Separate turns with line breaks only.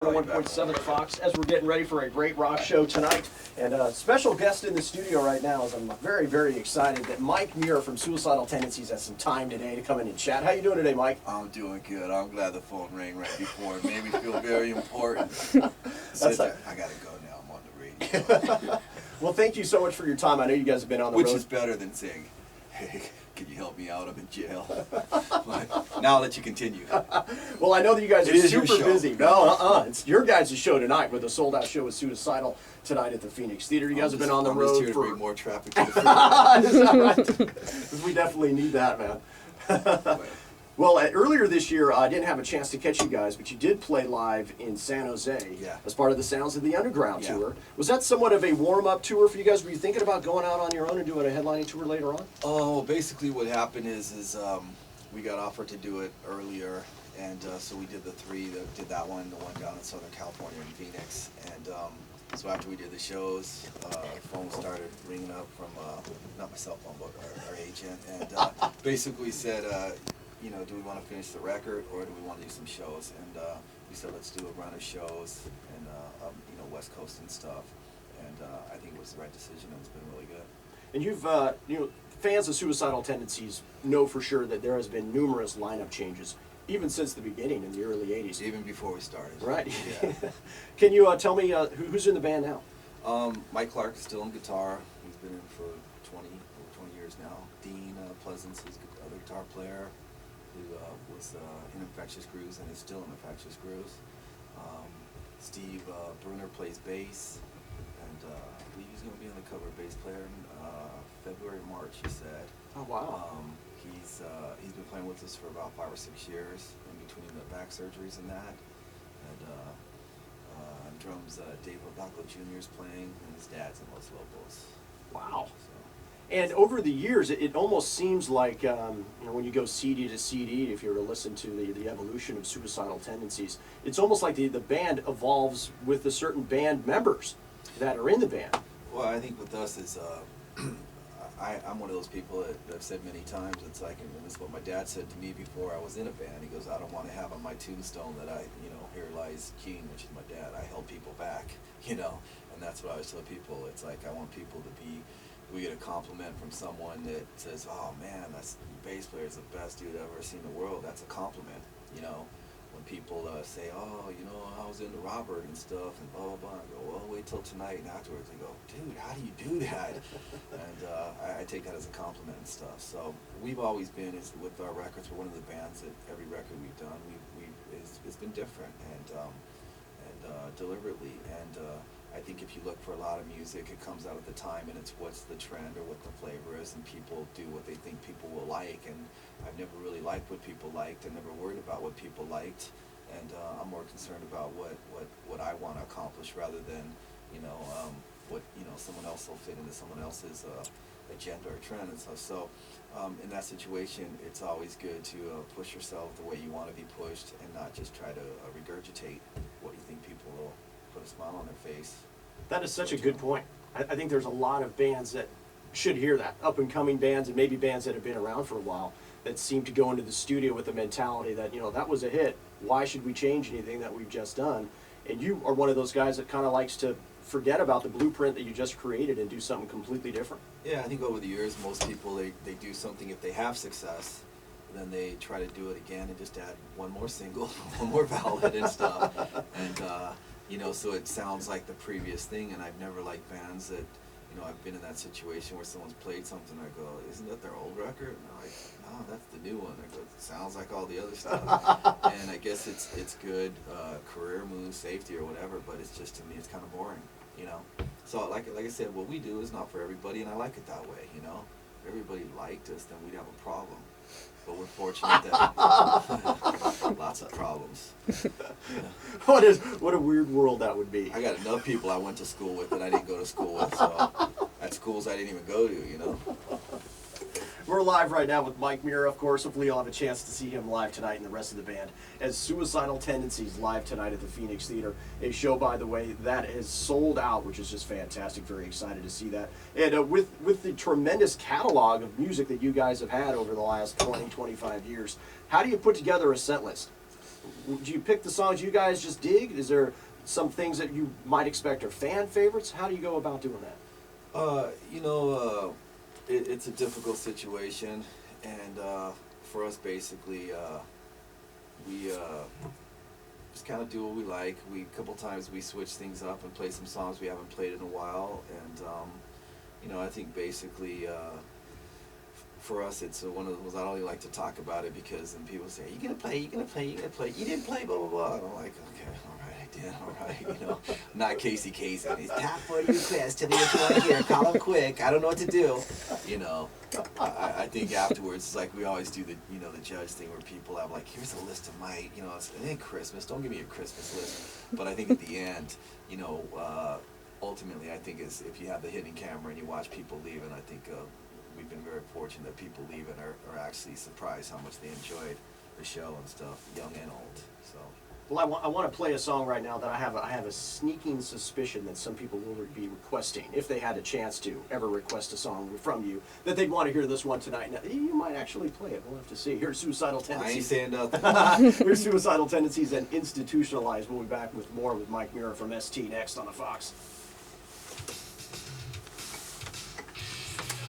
101.7 Fox as we're getting ready for a great rock show tonight. And a special guest in the studio right now is I'm very, very excited that Mike Muir from Suicidal Tendencies has some time today to come in and chat. How you doing today, Mike?
I'm doing good. I'm glad the phone rang right before. It made me feel very important. I gotta go now. I'm on the radio.
Well, thank you so much for your time. I know you guys have been on the road.
Which is better than saying, hey, can you help me out? I'm in jail. But now I'll let you continue.
Well, I know that you guys are super
your show.
busy. No, it's your guys' show tonight with a sold-out show with Suicidal tonight at the Phoenix Theater. You guys have been on the road
just here
for...
to bring more traffic to the freeway.
Is that right? 'Cause we definitely need that, man. Well, earlier this year, I didn't have a chance to catch you guys, but you did play live in San Jose as part of the Sounds of the Underground tour. Was that somewhat of a warm-up tour for you guys? Were you thinking about going out on your own and doing a headlining tour later on?
Oh, basically what happened is we got offered to do it earlier, and so we did the three. Did that one, the one down in Southern California in Phoenix, and so after we did the shows, phone started ringing up from not my cell phone, but our agent, and basically said, you know, do we want to finish the record or do we want to do some shows? And we said, let's do a run of shows and you know, West Coast and stuff. And I think it was the right decision. It's been really good.
And you've, you know, fans of Suicidal Tendencies know for sure that there has been numerous lineup changes, even since the beginning in the early '80s.
Even before we started.
Right.
Yeah.
Can you tell me who's in the band now?
Mike Clark is still on guitar. He's been in for over 20 years now. Dean Pleasance is the other guitar player, who was in Infectious Grooves and is still in Infectious Grooves. Steve Bruner plays bass, and I believe he's going to be on the cover bass player in February, March, he said.
Oh, wow.
He's been playing with us for about 5 or 6 years in between the back surgeries and that. And drums, Dave Rodacco Jr. is playing, and his dad's in Los Lobos.
Wow.
So.
And over the years, it almost seems like, you know, when you go CD to CD, if you were to listen to the evolution of Suicidal Tendencies, it's almost like the band evolves with the certain band members that are in the band.
Well, I think with us is, I'm one of those people that I've said many times, it's like, and this is what my dad said to me before I was in a band. He goes, I don't want to have on my tombstone that I, you know, here lies King, which is my dad. I held people back, you know, and that's what I always tell people. It's like, I want people to be, we get a compliment from someone that says, oh man, that's bass player is the best dude I've ever seen in the world. That's a compliment, you know. When people say, oh, you know, I was into Robert and stuff and blah, blah, blah. I go, well, wait till tonight, and afterwards they go, dude, how do you do that? And I take that as a compliment and stuff. So we've always been, with our records, we're one of the bands that every record we've done, it's been different and deliberately. And I think if you look for a lot of music, it comes out at the time and it's what's the trend or what the flavor is, and people do what they think people will like. And I've never really liked what people liked. I never worried about what people liked, and I'm more concerned about what I want to accomplish rather than, you know, what, you know, someone else will fit into someone else's agenda or trend and stuff. So in that situation, it's always good to push yourself the way you want to be pushed and not just try to regurgitate what you think people will put a smile on their face.
That is such a good point. I think there's a lot of bands that should hear that, up-and-coming bands and maybe bands that have been around for a while that seem to go into the studio with the mentality that, you know, that was a hit. Why should we change anything that we've just done? And you are one of those guys that kind of likes to forget about the blueprint that you just created and do something completely different.
Yeah, I think over the years, most people, they do something if they have success, then they try to do it again and just add one more single, one more ballad and stuff. And, you know, so it sounds like the previous thing, and I've never liked bands that, you know, I've been in that situation where someone's played something, I go, isn't that their old record? And they're like, no, that's the new one. I go, it sounds like all the other stuff. And I guess it's good career move, safety or whatever, but it's just, to me, it's kind of boring, you know? So like I said, what we do is not for everybody, and I like it that way, you know? If everybody liked us, then we'd have a problem. But we're fortunate that lots of problems. Yeah.
What a weird world that would be.
I got enough people I went to school with that I didn't go to school with, so at schools I didn't even go to, you know.
We're live right now with Mike Muir, of course. Hopefully you'll have a chance to see him live tonight and the rest of the band as Suicidal Tendencies live tonight at the Phoenix Theater. A show, by the way, that is sold out, which is just fantastic. Very excited to see that. And with the tremendous catalog of music that you guys have had over the last 20, 25 years, how do you put together a set list? Do you pick the songs you guys just dig? Is there some things that you might expect are fan favorites? How do you go about doing that?
You know, it's a difficult situation, and for us, basically, we just kind of do what we like. A couple times we switch things up and play some songs we haven't played in a while, and you know, I think basically for us, it's one of those. I don't really like to talk about it because then people say, "You gonna play? You gonna play? You gonna play? You didn't play, blah blah blah." And I'm like, "Okay, all right, I did, all right." You know, not Casey. He's top 40 requests. Tell me what you want to hear. Call him quick. I don't know what to do. You know, I think afterwards, it's like we always do the the judge thing where people have like, here's a list of my it ain't Christmas. Don't give me a Christmas list. But I think at the end, ultimately, I think is if you have the hidden camera and you watch people leave, and I think. We've been very fortunate that people leave and are actually surprised how much they enjoyed the show and stuff, young and old. So.
Well, I want to play a song right now that I have a sneaking suspicion that some people will be requesting, if they had a chance to ever request a song from you, that they'd want to hear this one tonight. Now, you might actually play it. We'll have to see. Here's Suicidal Tendencies.
I ain't saying nothing.
Here's Suicidal Tendencies and Institutionalized. We'll be back with more with Mike Muir from ST next on the Fox.